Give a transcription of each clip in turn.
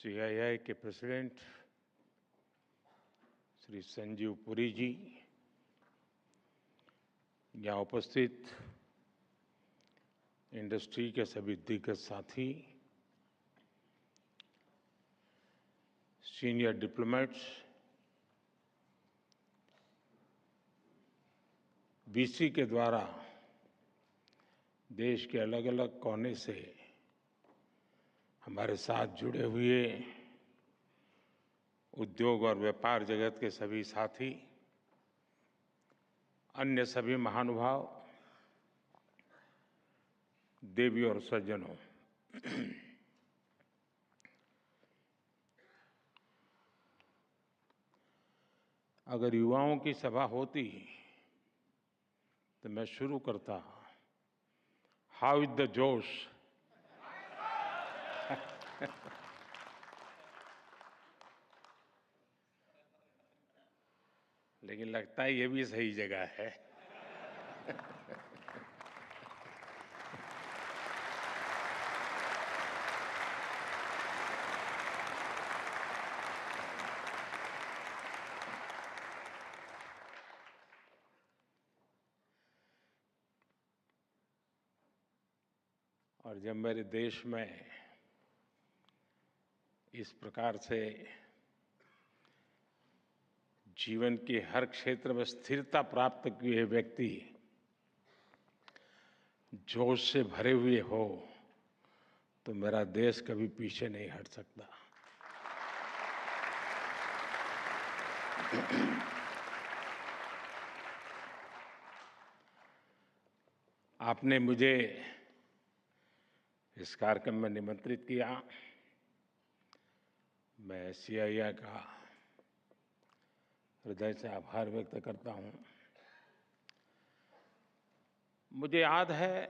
CII के president Shri Sanjeev Puri जी, यहाँ उपस्थित इंडस्ट्री के सभी दिग्गज साथी, सीनियर डिप्लोमेट्स, बीसी के द्वारा देश के अलग अलग कोने से हमारे साथ जुड़े हुए उद्योग और व्यापार जगत के सभी साथी, अन्य सभी महानुभाव, देवी और सज्जनों, अगर युवाओं की सभा होती तो मैं शुरू करता, हाउ इज द जोश। लेकिन लगता है ये भी सही जगह है। और जब मेरे देश में इस प्रकार से जीवन के हर क्षेत्र में स्थिरता प्राप्त किए व्यक्ति जोश से भरे हुए हो, तो मेरा देश कभी पीछे नहीं हट सकता। आपने मुझे इस कार्यक्रम में निमंत्रित किया। मैं सीआईआई का हृदय से आभार व्यक्त करता हूं। मुझे याद है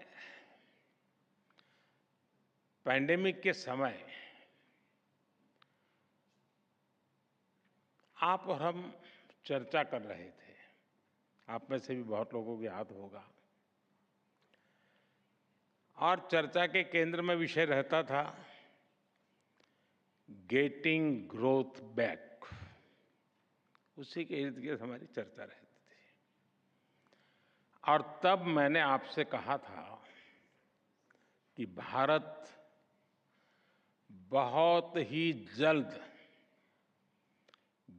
पैंडेमिक के समय आप और हम चर्चा कर रहे थे। आप में से भी बहुत लोगों को याद होगा। और चर्चा के केंद्र में विषय रहता था गेटिंग ग्रोथ बैक। उसी के इर्द गिर्द हमारी चर्चा रहती थी। और तब मैंने आपसे कहा था कि भारत बहुत ही जल्द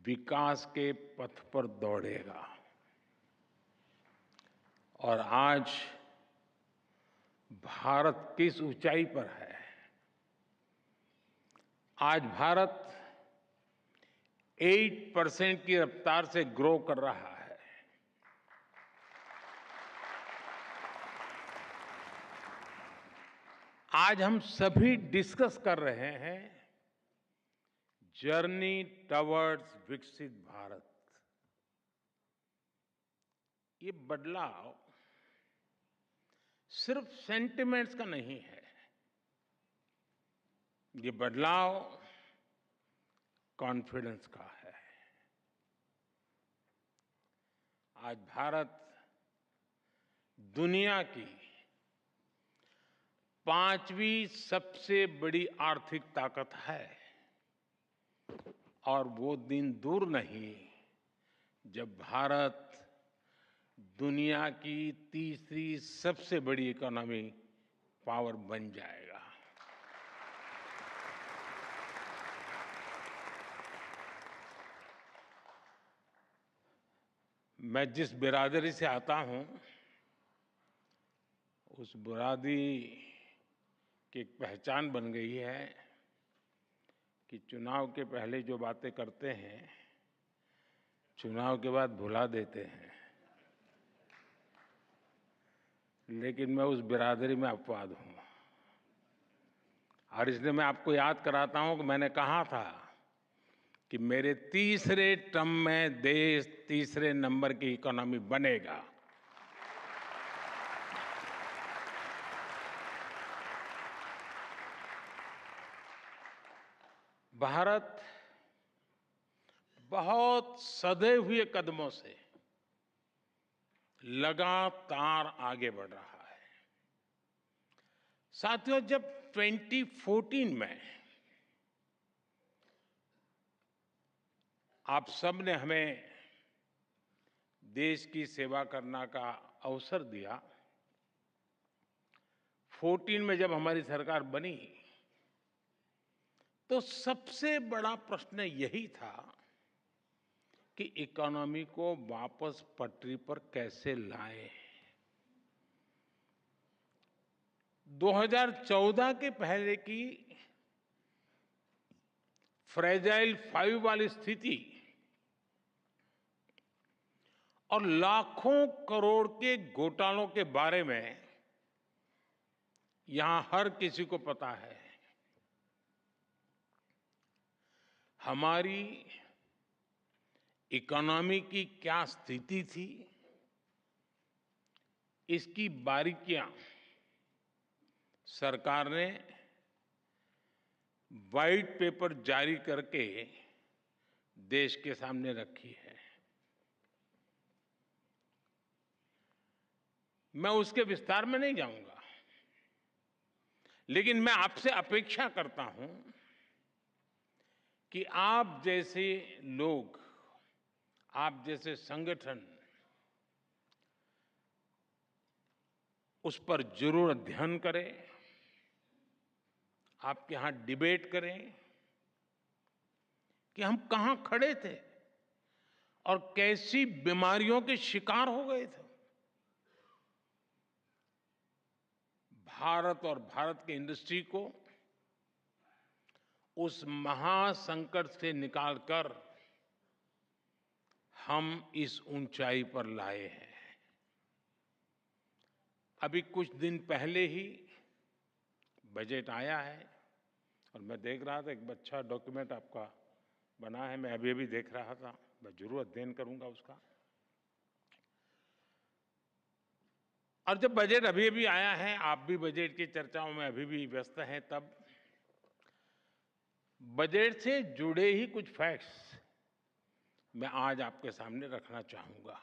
विकास के पथ पर दौड़ेगा। और आज भारत किस ऊंचाई पर है। आज भारत 8% की रफ्तार से ग्रो कर रहा है। आज हम सभी डिस्कस कर रहे हैं जर्नी टवर्ड्स विकसित भारत। ये बदलाव सिर्फ सेंटिमेंट्स का नहीं है। ये बदलाव कॉन्फिडेंस का है। आज भारत दुनिया की 5वीं सबसे बड़ी आर्थिक ताकत है। और वो दिन दूर नहीं जब भारत दुनिया की तीसरी सबसे बड़ी इकोनॉमी पावर बन जाएगा। मैं जिस बिरादरी से आता हूं, उस बिरादरी की एक पहचान बन गई है कि चुनाव के पहले जो बातें करते हैं, चुनाव के बाद भुला देते हैं। लेकिन मैं उस बिरादरी में अपवाद हूं। और इसलिए मैं आपको याद कराता हूं कि मैंने कहा था कि मेरे तीसरे टर्म में देश तीसरे नंबर की इकोनॉमी बनेगा। भारत बहुत सधे हुए कदमों से लगातार आगे बढ़ रहा है। साथियों, जब 2014 में आप सब ने हमें देश की सेवा करने का अवसर दिया। 14 में जब हमारी सरकार बनी तो सबसे बड़ा प्रश्न यही था कि इकोनॉमी को वापस पटरी पर कैसे लाएं। 2014 के पहले की फ्रेजाइल 5 वाली स्थिति और लाखों करोड़ के घोटालों के बारे में यहां हर किसी को पता है। हमारी इकोनॉमी की क्या स्थिति थी, इसकी बारीकियां सरकार ने व्हाइट पेपर जारी करके देश के सामने रखी है। मैं उसके विस्तार में नहीं जाऊंगा, लेकिन मैं आपसे अपेक्षा करता हूं कि आप जैसे लोग, आप जैसे संगठन उस पर जरूर अध्ययन करें, आपके यहां डिबेट करें कि हम कहां खड़े थे और कैसी बीमारियों के शिकार हो गए थे। भारत और भारत की इंडस्ट्री को उस महासंकट से निकालकर हम इस ऊंचाई पर लाए हैं। अभी कुछ दिन पहले ही बजट आया है और मैं देख रहा था, एक अच्छा डॉक्यूमेंट आपका बना है, मैं अभी देख रहा था, मैं जरूर अध्ययन करूंगा उसका। और जब बजट अभी आया है, आप भी बजट की चर्चाओं में अभी भी व्यस्त हैं, तब बजट से जुड़े ही कुछ फैक्ट्स मैं आज आपके सामने रखना चाहूंगा।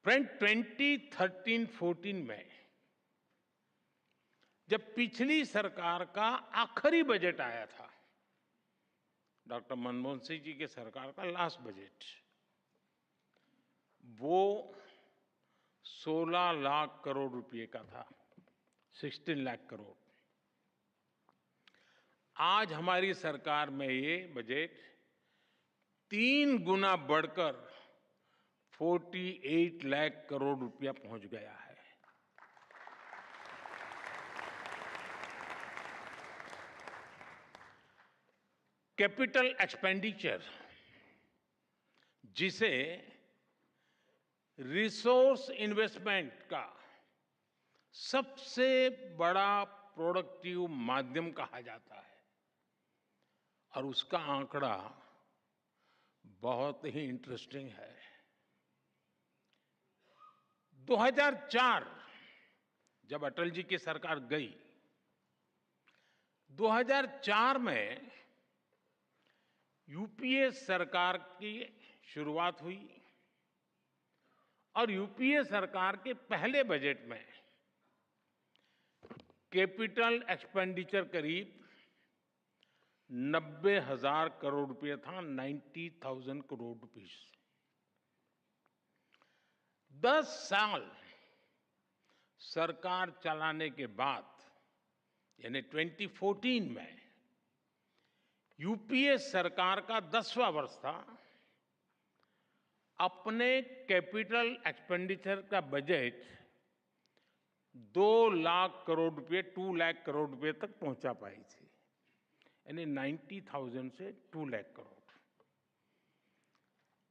फ्रेंड, 2013-14 में जब पिछली सरकार का आखिरी बजट आया था, डॉक्टर मनमोहन सिंह जी के सरकार का लास्ट बजट, वो 16 लाख करोड़ रुपए का था, 16 लाख करोड़। आज हमारी सरकार में ये बजट 3 गुना बढ़कर 48 लाख करोड़ रुपया पहुंच गया है। कैपिटल एक्सपेंडिचर, जिसे रिसोर्स इन्वेस्टमेंट का सबसे बड़ा प्रोडक्टिव माध्यम कहा जाता है, और उसका आंकड़ा बहुत ही इंटरेस्टिंग है। 2004 जब अटल जी की सरकार गई, 2004 में यूपीए सरकार की शुरुआत हुई और यूपीए सरकार के पहले बजट में कैपिटल एक्सपेंडिचर करीब 90,000 करोड़ रुपए था, 90,000 करोड़ रुपीस। 10 साल सरकार चलाने के बाद, यानी 2014 में यूपीए सरकार का 10वां वर्ष था, अपने कैपिटल एक्सपेंडिचर का बजट 2 लाख करोड़ रुपए, 2 लाख करोड़ रुपए तक पहुंचा पाई थी, यानी 90,000 से 2 लाख करोड़।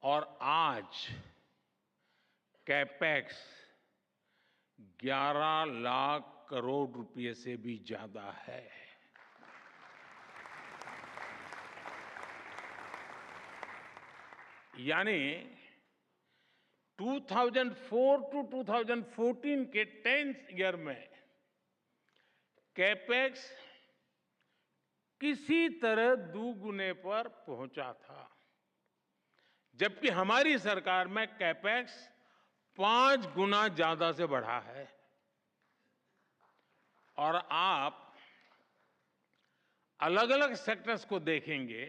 और आज कैपेक्स 11 लाख करोड़ रुपए से भी ज्यादा है। यानी 2004 टू 2014 के 10th ईयर में कैपेक्स किसी तरह दुगुने पर पहुंचा था, जबकि हमारी सरकार में कैपेक्स 5 गुना ज्यादा से बढ़ा है। और आप अलग अलग सेक्टर्स को देखेंगे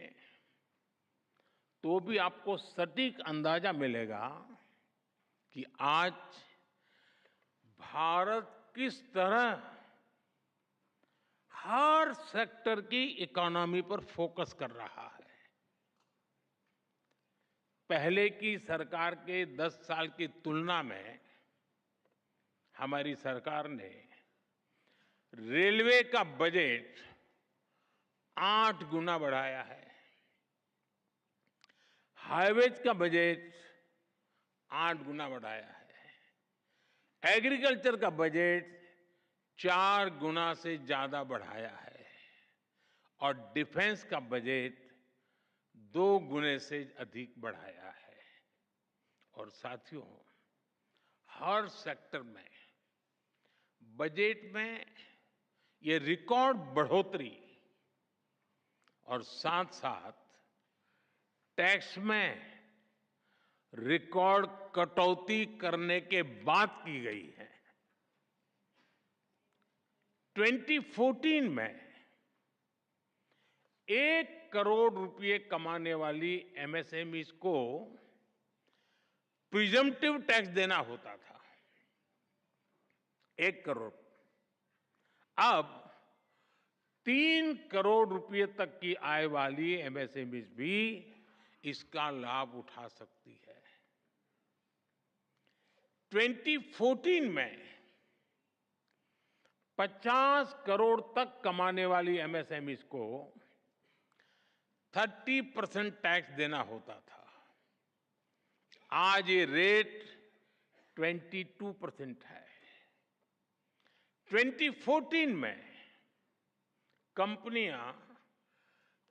तो भी आपको सटीक अंदाजा मिलेगा कि आज भारत किस तरह हर सेक्टर की इकोनॉमी पर फोकस कर रहा है। पहले की सरकार के 10 साल की तुलना में हमारी सरकार ने रेलवे का बजट 8 गुना बढ़ाया है, हाईवेज का बजट 8 गुना बढ़ाया है, एग्रीकल्चर का बजट 4 गुना से ज्यादा बढ़ाया है और डिफेंस का बजट 2 गुने से अधिक बढ़ाया है। और साथियों, हर सेक्टर में बजट में ये रिकॉर्ड बढ़ोतरी और साथ साथ टैक्स में रिकॉर्ड कटौती करने के बाद की गई है। 2014 में 1 करोड़ रुपए कमाने वाली एमएसएमईज को प्रिजम्पटिव टैक्स देना होता था, 1 करोड़। अब 3 करोड़ रुपए तक की आय वाली एमएसएमईज भी इसका लाभ उठा सकती है। 2014 में 50 करोड़ तक कमाने वाली एमएसएमईज को 30% टैक्स देना होता था। आज ये रेट 22% है। 2014 में कंपनियां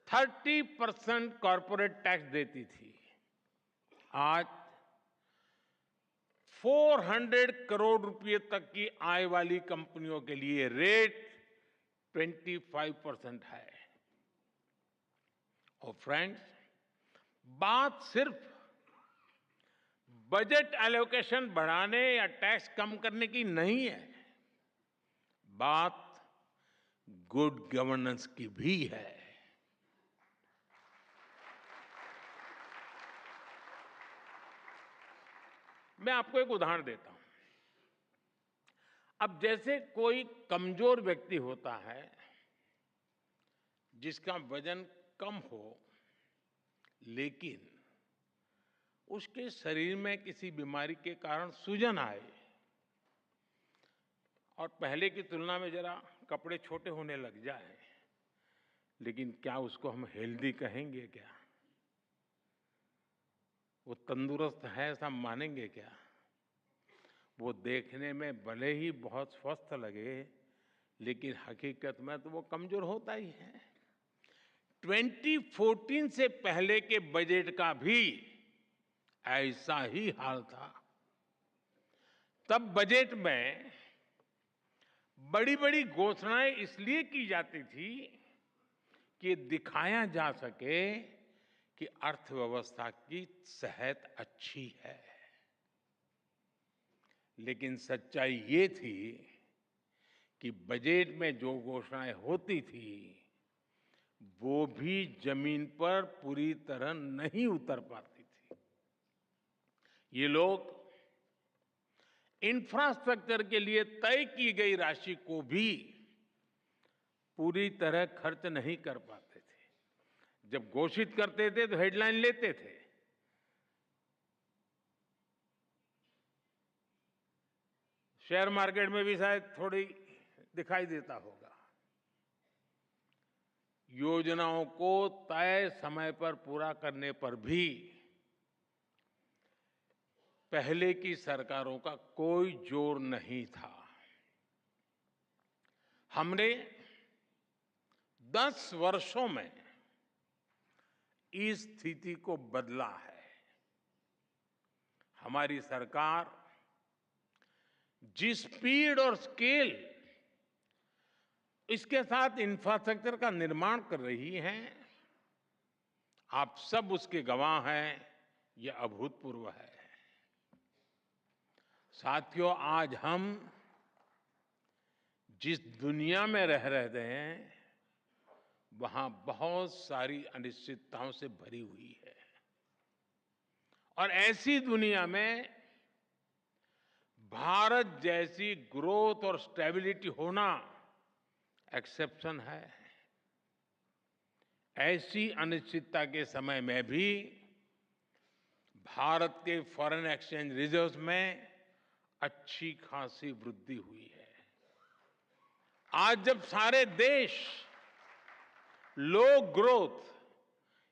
30% कॉर्पोरेट टैक्स देती थी। आज 400 करोड़ रुपए तक की आय वाली कंपनियों के लिए रेट 25% है। और फ्रेंड्स, बात सिर्फ बजट एलोकेशन बढ़ाने या टैक्स कम करने की नहीं है, बात गुड गवर्नेंस की भी है। मैं आपको एक उदाहरण देता हूं। अब जैसे कोई कमजोर व्यक्ति होता है जिसका वजन कम हो, लेकिन उसके शरीर में किसी बीमारी के कारण सूजन आए और पहले की तुलना में जरा कपड़े छोटे होने लग जाए, लेकिन क्या उसको हम हेल्दी कहेंगे? क्या वो तंदुरुस्त है ऐसा मानेंगे क्या? वो देखने में भले ही बहुत स्वस्थ लगे, लेकिन हकीकत में तो वो कमजोर होता ही है। 2014 से पहले के बजट का भी ऐसा ही हाल था। तब बजट में बड़ी बड़ी घोषणाएं इसलिए की जाती थी कि दिखाया जा सके कि अर्थव्यवस्था की सेहत अच्छी है। लेकिन सच्चाई ये थी कि बजट में जो घोषणाएं होती थी वो भी जमीन पर पूरी तरह नहीं उतर पाती थी। ये लोग इंफ्रास्ट्रक्चर के लिए तय की गई राशि को भी पूरी तरह खर्च नहीं कर पाते थे। जब घोषित करते थे तो हेडलाइन लेते थे, शेयर मार्केट में भी शायद थोड़ी दिखाई देता होगा। योजनाओं को तय समय पर पूरा करने पर भी पहले की सरकारों का कोई जोर नहीं था। हमने 10 वर्षों में इस स्थिति को बदला है। हमारी सरकार जिस स्पीड और स्केल इसके साथ इंफ्रास्ट्रक्चर का निर्माण कर रही है, आप सब उसके गवाह हैं। यह अभूतपूर्व है। साथियों, आज हम जिस दुनिया में रह रहे हैं वहां बहुत सारी अनिश्चितताओं से भरी हुई है। और ऐसी दुनिया में भारत जैसी ग्रोथ और स्टेबिलिटी होना एक्सेप्शन है। ऐसी अनिश्चितता के समय में भी भारत के फॉरेन एक्सचेंज रिजर्व्स में अच्छी खासी वृद्धि हुई है। आज जब सारे देश लो ग्रोथ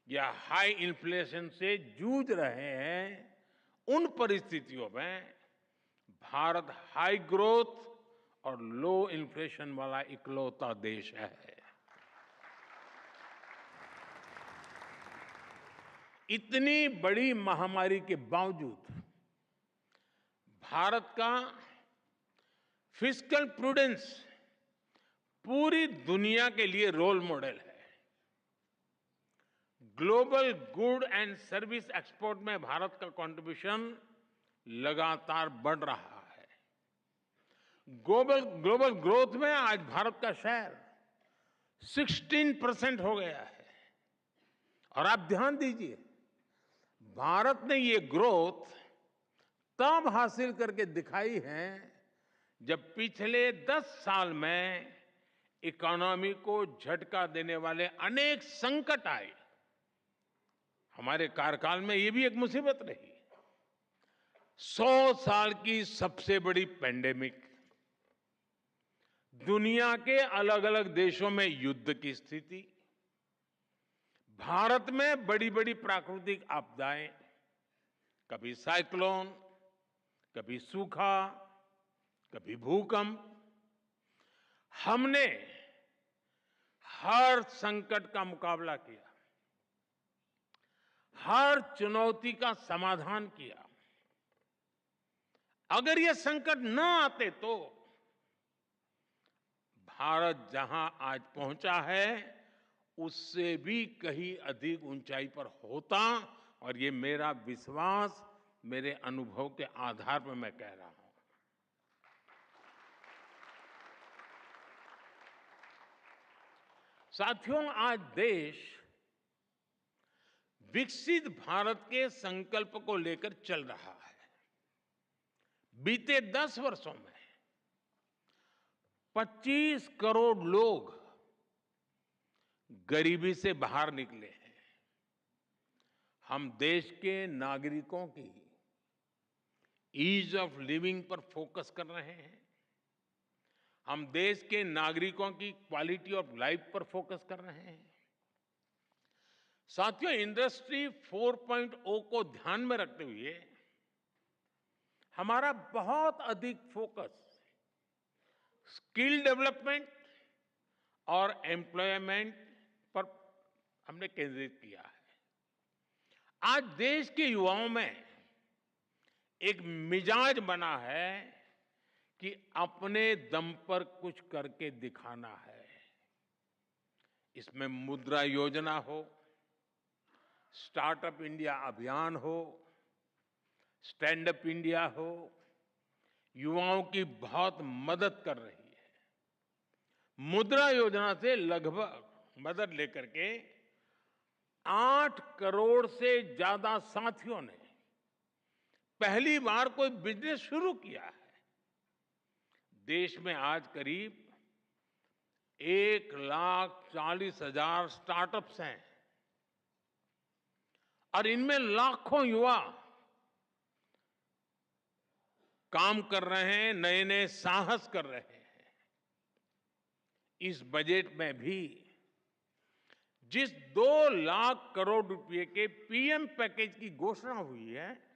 या हाई इन्फ्लेशन से जूझ रहे हैं, उन परिस्थितियों में भारत हाई ग्रोथ और लो इन्फ्लेशन वाला इकलौता देश है। इतनी बड़ी महामारी के बावजूद भारत का फिस्कल प्रूडेंस पूरी दुनिया के लिए रोल मॉडल है। Global good and service export में भारत का कंट्रीब्यूशन लगातार बढ़ रहा है। ग्लोबल ग्रोथ में आज भारत का शेयर 16% हो गया है। और आप ध्यान दीजिए, भारत ने ये ग्रोथ तब हासिल करके दिखाई है जब पिछले 10 साल में इकोनॉमी को झटका देने वाले अनेक संकट आए। हमारे कार्यकाल में ये भी एक मुसीबत रही। 100 साल की सबसे बड़ी पैंडेमिक, दुनिया के अलग अलग देशों में युद्ध की स्थिति, भारत में बड़ी बड़ी प्राकृतिक आपदाएं, कभी साइक्लोन, कभी सूखा, कभी भूकंप। हमने हर संकट का मुकाबला किया, हर चुनौती का समाधान किया। अगर ये संकट न आते तो भारत जहां आज पहुंचा है उससे भी कहीं अधिक ऊंचाई पर होता। और ये मेरा विश्वास, मेरे अनुभव के आधार पर मैं कह रहा हूं। साथियों, आज देश विकसित भारत के संकल्प को लेकर चल रहा है। बीते 10 वर्षों में 25 करोड़ लोग गरीबी से बाहर निकले हैं। हम देश के नागरिकों की ईज ऑफ लिविंग पर फोकस कर रहे हैं। हम देश के नागरिकों की क्वालिटी ऑफ लाइफ पर फोकस कर रहे हैं। साथियों, इंडस्ट्री 4.0 को ध्यान में रखते हुए हमारा बहुत अधिक फोकस स्किल डेवलपमेंट और एम्प्लॉयमेंट पर हमने केंद्रित किया है। आज देश के युवाओं में एक मिजाज बना है कि अपने दम पर कुछ करके दिखाना है। इसमें मुद्रा योजना हो, स्टार्टअप इंडिया अभियान हो, स्टैंड अप इंडिया हो, युवाओं की बहुत मदद कर रही है। मुद्रा योजना से लगभग मदद लेकर के 8 करोड़ से ज्यादा साथियों ने पहली बार कोई बिजनेस शुरू किया है। देश में आज करीब 1,40,000 स्टार्टअप्स हैं और इनमें लाखों युवा काम कर रहे हैं, नए नए साहस कर रहे हैं। इस बजट में भी जिस 2 लाख करोड़ रुपए के पीएम पैकेज की घोषणा हुई है,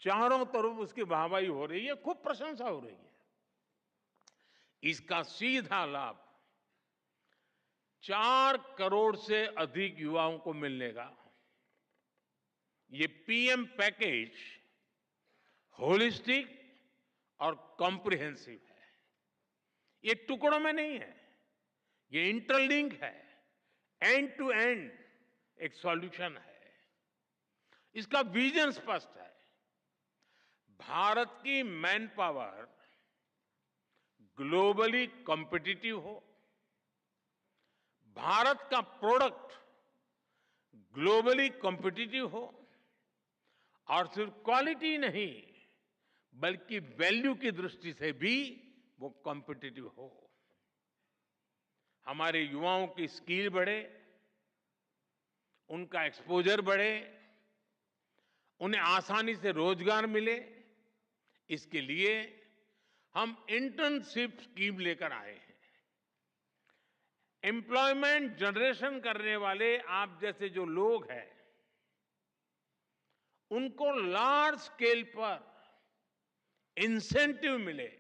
चारों तरफ उसकी वाहवाही हो रही है, खूब प्रशंसा हो रही है। इसका सीधा लाभ 4 करोड़ से अधिक युवाओं को मिलने का। ये पीएम पैकेज होलिस्टिक और कॉम्प्रिहेंसिव है। ये टुकड़ों में नहीं है, ये इंटरलिंक है, एंड टू एंड एक सॉल्यूशन है। इसका विजन स्पष्ट है। भारत की मैन पावर ग्लोबली कॉम्पिटिटिव हो, भारत का प्रोडक्ट ग्लोबली कॉम्पिटिटिव हो, और सिर्फ क्वालिटी नहीं बल्कि वैल्यू की दृष्टि से भी वो कॉम्पिटिटिव हो। हमारे युवाओं की स्किल बढ़े, उनका एक्सपोजर बढ़े, उन्हें आसानी से रोजगार मिले, इसके लिए हम इंटर्नशिप स्कीम लेकर आए हैं। एम्प्लॉयमेंट जनरेशन करने वाले आप जैसे जो लोग हैं, उनको लार्ज स्केल पर इंसेंटिव मिले,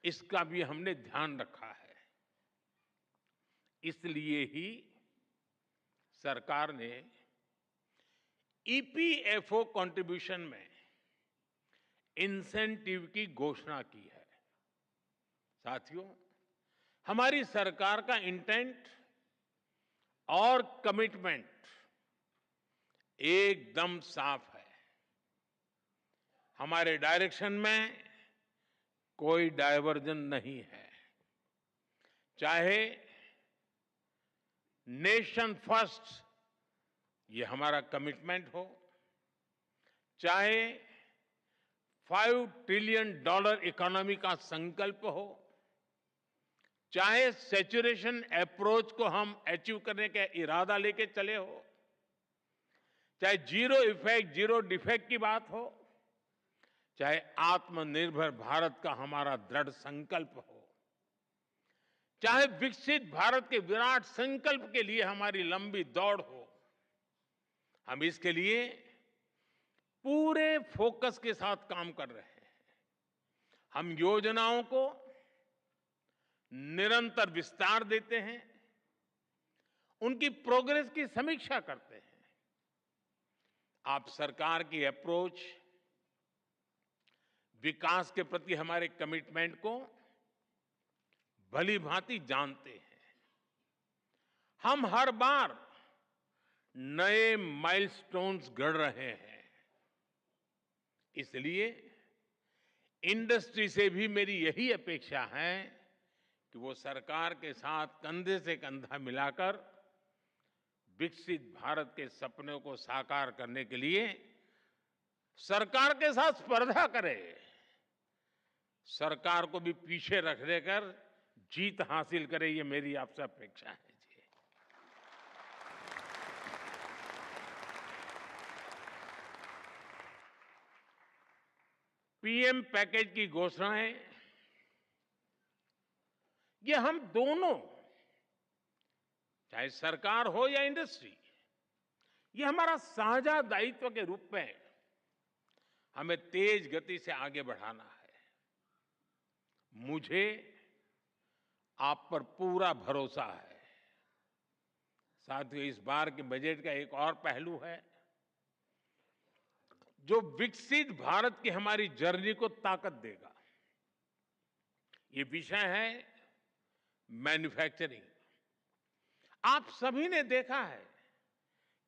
इसका भी हमने ध्यान रखा है। इसलिए ही सरकार ने ईपीएफओ कंट्रीब्यूशन में इंसेंटिव की घोषणा की है। साथियों, हमारी सरकार का इंटेंट और कमिटमेंट एकदम साफ है। हमारे डायरेक्शन में कोई डायवर्जन नहीं है। चाहे नेशन फर्स्ट ये हमारा कमिटमेंट हो, चाहे $5 ट्रिलियन इकोनॉमी का संकल्प हो, चाहे सैचुरेशन अप्रोच को हम अचीव करने का इरादा लेके चले हो, चाहे जीरो इफेक्ट जीरो डिफेक्ट की बात हो, चाहे आत्मनिर्भर भारत का हमारा दृढ़ संकल्प हो, चाहे विकसित भारत के विराट संकल्प के लिए हमारी लंबी दौड़ हो, हम इसके लिए पूरे फोकस के साथ काम कर रहे हैं। हम योजनाओं को निरंतर विस्तार देते हैं, उनकी प्रोग्रेस की समीक्षा करते हैं। आप सरकार की अप्रोच, विकास के प्रति हमारे कमिटमेंट को भली भांति जानते हैं। हम हर बार नए माइलस्टोन्स गढ़ रहे हैं। इसलिए इंडस्ट्री से भी मेरी यही अपेक्षा है कि वो सरकार के साथ कंधे से कंधा मिलाकर विकसित भारत के सपनों को साकार करने के लिए सरकार के साथ स्पर्धा करे, सरकार को भी पीछे रख देकर जीत हासिल करे, ये मेरी आपसे अपेक्षा है जी। पीएम पैकेज की घोषणाएं ये हम दोनों, चाहे सरकार हो या इंडस्ट्री, ये हमारा साझा दायित्व के रूप में हमें तेज गति से आगे बढ़ाना है। मुझे आप पर पूरा भरोसा है। साथियों, इस बार के बजट का एक और पहलू है जो विकसित भारत की हमारी जर्नी को ताकत देगा। ये विषय है मैन्युफैक्चरिंग। आप सभी ने देखा है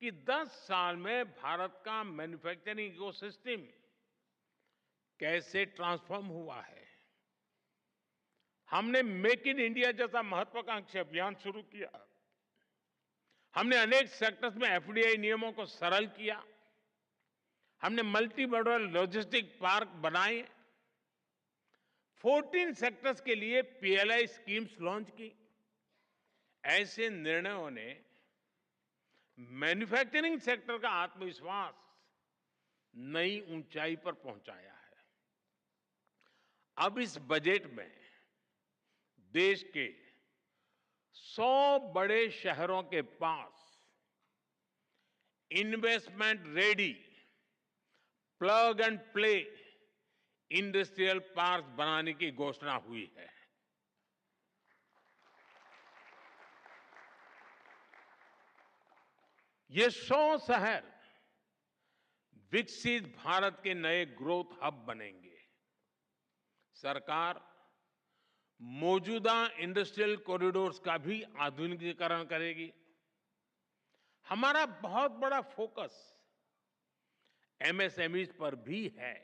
कि 10 साल में भारत का मैन्युफैक्चरिंग इकोसिस्टम कैसे ट्रांसफॉर्म हुआ है। हमने मेक इन इंडिया जैसा महत्वाकांक्षी अभियान शुरू किया। हमने अनेक सेक्टर्स में एफडीआई नियमों को सरल किया। हमने मल्टी मॉडल लॉजिस्टिक पार्क बनाए। 14 सेक्टर्स के लिए पीएलआई स्कीम्स लॉन्च की। ऐसे निर्णयों ने मैन्युफैक्चरिंग सेक्टर का आत्मविश्वास नई ऊंचाई पर पहुंचाया है। अब इस बजट में देश के 100 बड़े शहरों के पास investment ready plug and play industrial park बनाने की घोषणा हुई है। ये 100 शहर विकसित भारत के नए ग्रोथ हब बनेंगे। सरकार मौजूदा इंडस्ट्रियल कॉरिडोर्स का भी आधुनिकीकरण करेगी। हमारा बहुत बड़ा फोकस एमएसएमई पर भी है।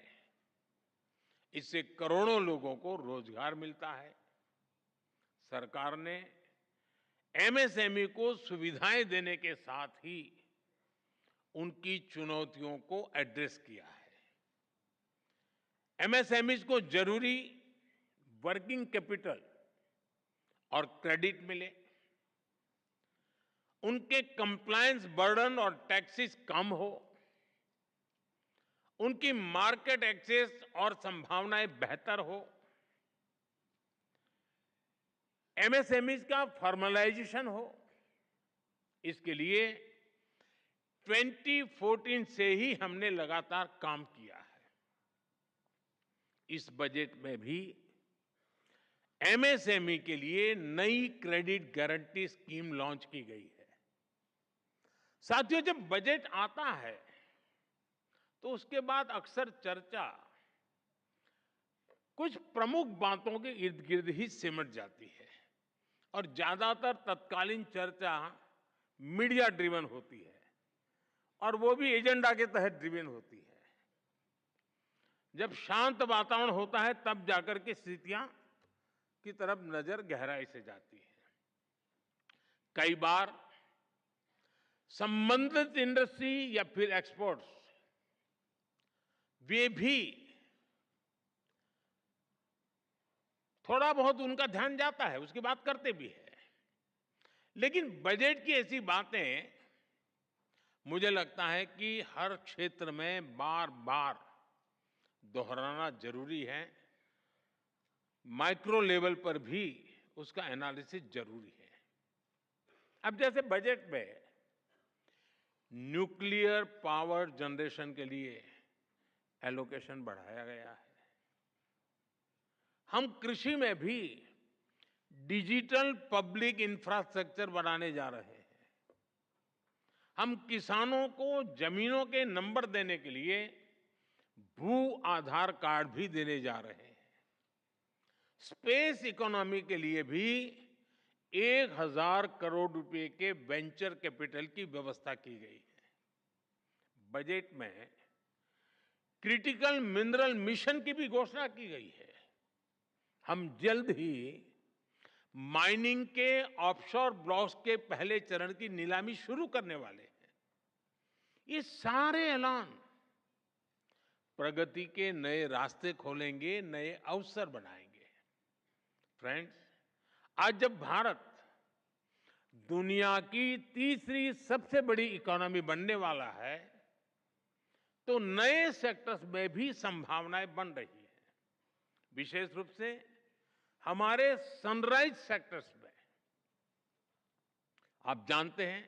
इससे करोड़ों लोगों को रोजगार मिलता है। सरकार ने एमएसएमई को सुविधाएं देने के साथ ही उनकी चुनौतियों को एड्रेस किया है। एमएसएमईज को जरूरी वर्किंग कैपिटल और क्रेडिट मिले, उनके कंप्लायंस बर्डन और टैक्सेस कम हो, उनकी मार्केट एक्सेस और संभावनाएं बेहतर हो, एमएसएमईज का फॉर्मलाइजेशन हो। इसके लिए 2014 से ही हमने लगातार काम किया है। इस बजट में भी एमएसएमई के लिए नई क्रेडिट गारंटी स्कीम लॉन्च की गई है। साथियों, जब बजट आता है तो उसके बाद अक्सर चर्चा कुछ प्रमुख बातों के इर्द गिर्द ही सिमट जाती है और ज्यादातर तत्कालीन चर्चा मीडिया ड्रिवन होती है और वो भी एजेंडा के तहत ड्रिवन होती है। जब शांत वातावरण होता है तब जाकर के स्थितियां की तरफ नजर गहराई से जाती है। कई बार संबंधित इंडस्ट्री या फिर एक्सपोर्ट्स वे भी थोड़ा बहुत उनका ध्यान जाता है, उसकी बात करते भी है, लेकिन बजट की ऐसी बातें मुझे लगता है कि हर क्षेत्र में बार बार दोहराना जरूरी है। माइक्रो लेवल पर भी उसका एनालिसिस जरूरी है। अब जैसे बजट में न्यूक्लियर पावर जनरेशन के लिए एलोकेशन बढ़ाया गया है। हम कृषि में भी डिजिटल पब्लिक इंफ्रास्ट्रक्चर बनाने जा रहे हैं। हम किसानों को जमीनों के नंबर देने के लिए भू आधार कार्ड भी देने जा रहे हैं। स्पेस इकोनॉमी के लिए भी 1000 करोड़ रुपए के वेंचर कैपिटल की व्यवस्था की गई है। बजट में क्रिटिकल मिनरल मिशन की भी घोषणा की गई है। हम जल्द ही माइनिंग के ऑफशोर ब्लॉक्स के पहले चरण की नीलामी शुरू करने वाले हैं। ये सारे ऐलान प्रगति के नए रास्ते खोलेंगे, नए अवसर बनाएंगे। फ्रेंड्स, आज जब भारत दुनिया की तीसरी सबसे बड़ी इकोनॉमी बनने वाला है तो नए सेक्टर्स में भी संभावनाएं बन रही हैं। विशेष रूप से हमारे सनराइज सेक्टर्स में। आप जानते हैं,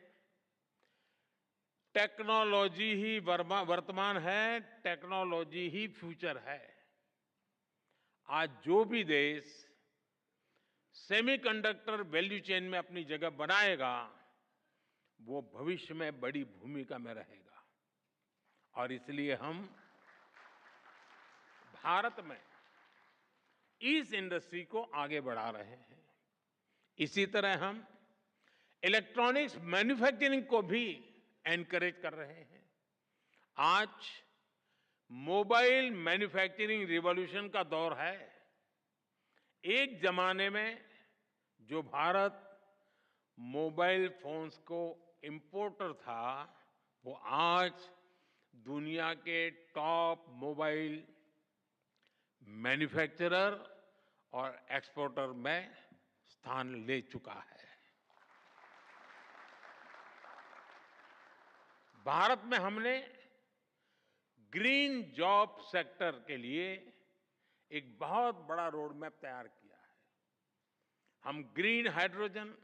टेक्नोलॉजी ही वर्तमान है, टेक्नोलॉजी ही फ्यूचर है। आज जो भी देश सेमीकंडक्टर वैल्यू चेन में अपनी जगह बनाएगा वो भविष्य में बड़ी भूमिका में रहेगा। और इसलिए हम भारत में इस इंडस्ट्री को आगे बढ़ा रहे हैं। इसी तरह हम इलेक्ट्रॉनिक्स मैन्युफैक्चरिंग को भी एनकरेज कर रहे हैं। आज मोबाइल मैन्युफैक्चरिंग रिवॉल्यूशन का दौर है। एक जमाने में जो भारत मोबाइल फोन्स को इंपोर्टर था, वो आज दुनिया के टॉप मोबाइल मैन्युफैक्चरर और एक्सपोर्टर में स्थान ले चुका है। भारत में हमने ग्रीन जॉब सेक्टर के लिए एक बहुत बड़ा रोड मैप तैयार किया है। हम ग्रीन हाइड्रोजन,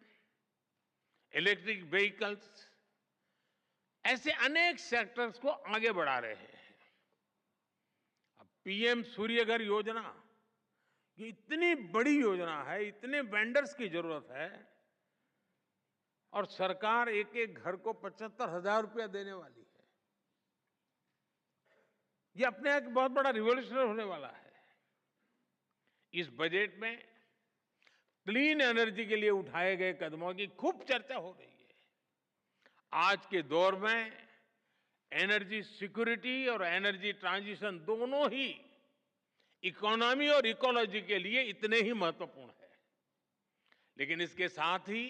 इलेक्ट्रिक व्हीकल्स, ऐसे अनेक सेक्टर्स को आगे बढ़ा रहे हैं। अब पीएम सूर्यघर योजना, ये इतनी बड़ी योजना है, इतने वेंडर्स की जरूरत है और सरकार एक एक घर को 75,000 रुपया देने वाली है। ये अपने एक बहुत बड़ा रिवॉल्यूशन होने वाला है। इस बजट में क्लीन एनर्जी के लिए उठाए गए कदमों की खूब चर्चा हो रही है। आज के दौर में एनर्जी सिक्योरिटी और एनर्जी ट्रांजिशन दोनों ही इकोनॉमी और इकोलॉजी के लिए इतने ही महत्वपूर्ण है। लेकिन इसके साथ ही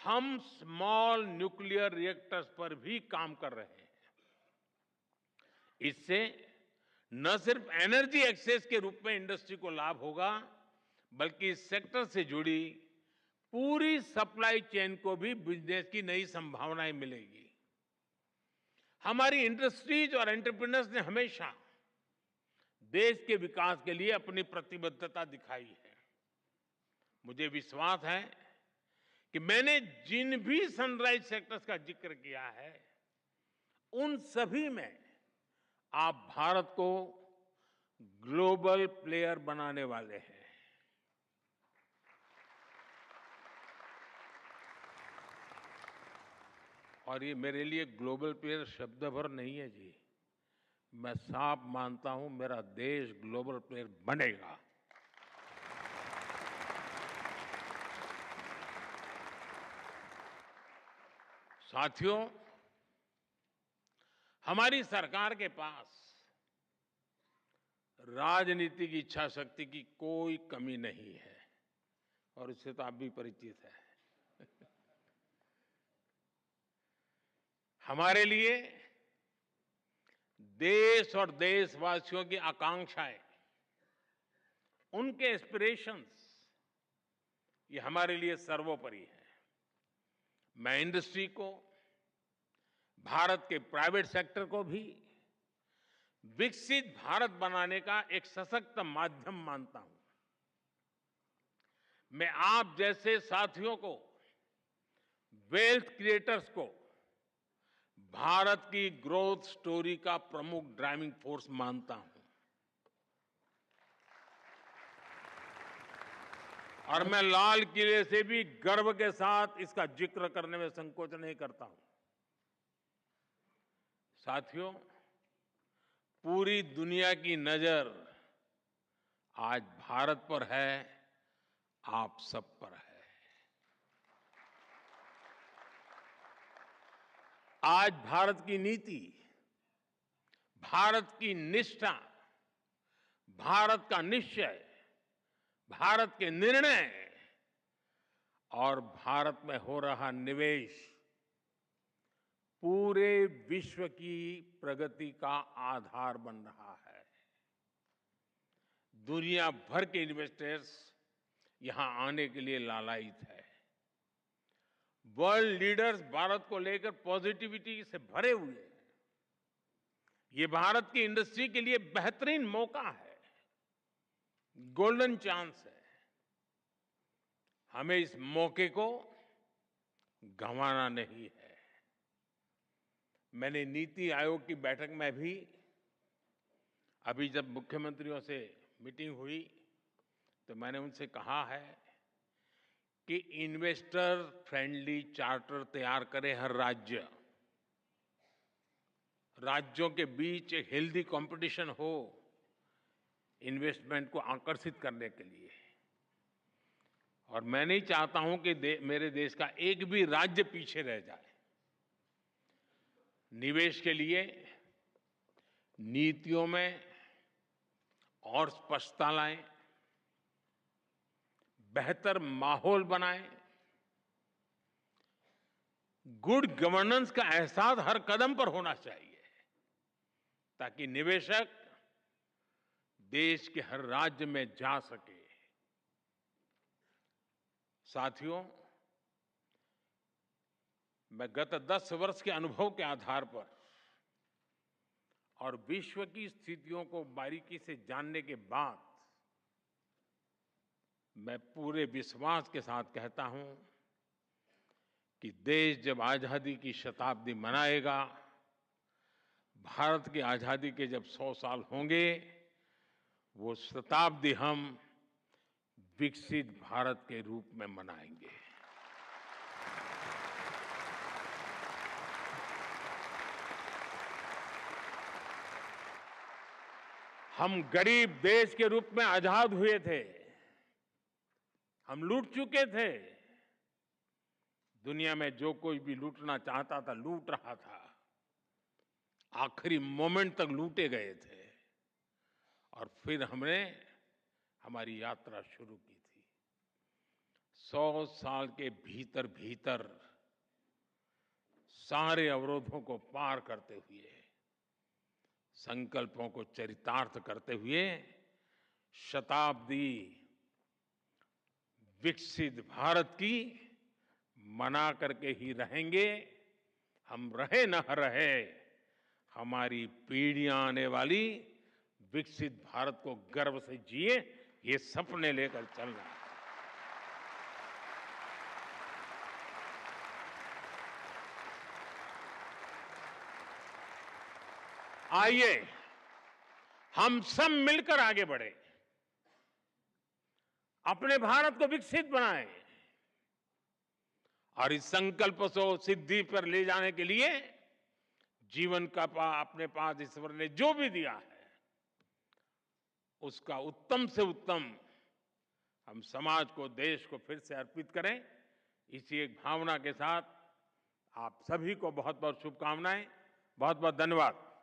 हम स्मॉल न्यूक्लियर रिएक्टर्स पर भी काम कर रहे हैं। इससे न सिर्फ एनर्जी एक्सेस के रूप में इंडस्ट्री को लाभ होगा, बल्कि इस सेक्टर से जुड़ी पूरी सप्लाई चेन को भी बिजनेस की नई संभावनाएं मिलेगी। हमारी इंडस्ट्रीज और एंटरप्रेन्योर्स ने हमेशा देश के विकास के लिए अपनी प्रतिबद्धता दिखाई है। मुझे विश्वास है कि मैंने जिन भी सनराइज सेक्टर्स का जिक्र किया है, उन सभी में आप भारत को ग्लोबल प्लेयर बनाने वाले हैं। और ये मेरे लिए ग्लोबल प्लेयर शब्द भर नहीं है जी, मैं साफ मानता हूं मेरा देश ग्लोबल प्लेयर बनेगा। साथियों, हमारी सरकार के पास राजनीतिक इच्छा शक्ति की कोई कमी नहीं है, और इससे तो आप भी परिचित हैं। हमारे लिए देश और देशवासियों की आकांक्षाएं, उनके एस्पिरेशंस, ये हमारे लिए सर्वोपरि है। मैं इंडस्ट्री को, भारत के प्राइवेट सेक्टर को भी विकसित भारत बनाने का एक सशक्त माध्यम मानता हूं। मैं आप जैसे साथियों को, वेल्थ क्रिएटर्स को भारत की ग्रोथ स्टोरी का प्रमुख ड्राइविंग फोर्स मानता हूं। और मैं लाल किले से भी गर्व के साथ इसका जिक्र करने में संकोच नहीं करता हूं। साथियों, पूरी दुनिया की नजर आज भारत पर है, आप सब पर है। आज भारत की नीति, भारत की निष्ठा, भारत का निश्चय, भारत के निर्णय और भारत में हो रहा निवेश पूरे विश्व की प्रगति का आधार बन रहा है। दुनिया भर के इन्वेस्टर्स यहां आने के लिए लालायित है। वर्ल्ड लीडर्स भारत को लेकर पॉजिटिविटी से भरे हुए हैं। ये भारत की इंडस्ट्री के लिए बेहतरीन मौका है, गोल्डन चांस है। हमें इस मौके को गंवाना नहीं है। मैंने नीति आयोग की बैठक में भी, अभी जब मुख्यमंत्रियों से मीटिंग हुई, तो मैंने उनसे कहा है कि इन्वेस्टर फ्रेंडली चार्टर तैयार करे हर राज्य। राज्यों के बीच एक हेल्दी कंपटीशन हो इन्वेस्टमेंट को आकर्षित करने के लिए। और मैं नहीं चाहता हूं कि मेरे देश का एक भी राज्य पीछे रह जाए। निवेश के लिए नीतियों में और स्पष्टता लाएं, बेहतर माहौल बनाएं, गुड गवर्नेंस का एहसास हर कदम पर होना चाहिए, ताकि निवेशक देश के हर राज्य में जा सके। साथियों, मैं गत 10 वर्ष के अनुभव के आधार पर और विश्व की स्थितियों को बारीकी से जानने के बाद मैं पूरे विश्वास के साथ कहता हूं कि देश जब आजादी की शताब्दी मनाएगा, भारत की आजादी के जब 100 साल होंगे, वो शताब्दी हम विकसित भारत के रूप में मनाएंगे। हम गरीब देश के रूप में आजाद हुए थे, हम लूट चुके थे। दुनिया में जो कोई भी लूटना चाहता था, लूट रहा था। आखिरी मोमेंट तक लूटे गए थे। और फिर हमने हमारी यात्रा शुरू की थी। 100 साल के भीतर भीतर सारे अवरोधों को पार करते हुए, संकल्पों को चरितार्थ करते हुए शताब्दी विकसित भारत की मना करके ही रहेंगे। हम रहे न रहे, हमारी पीढ़ियां आने वाली विकसित भारत को गर्व से जिए, ये सपने लेकर चलना है। आइए हम सब मिलकर आगे बढ़े, अपने भारत को विकसित बनाएं और इस संकल्प को सिद्धि पर ले जाने के लिए जीवन का अपने पास ईश्वर ने जो भी दिया है उसका उत्तम से उत्तम हम समाज को, देश को फिर से अर्पित करें। इसी एक भावना के साथ आप सभी को बहुत बहुत शुभकामनाएं, बहुत बहुत धन्यवाद।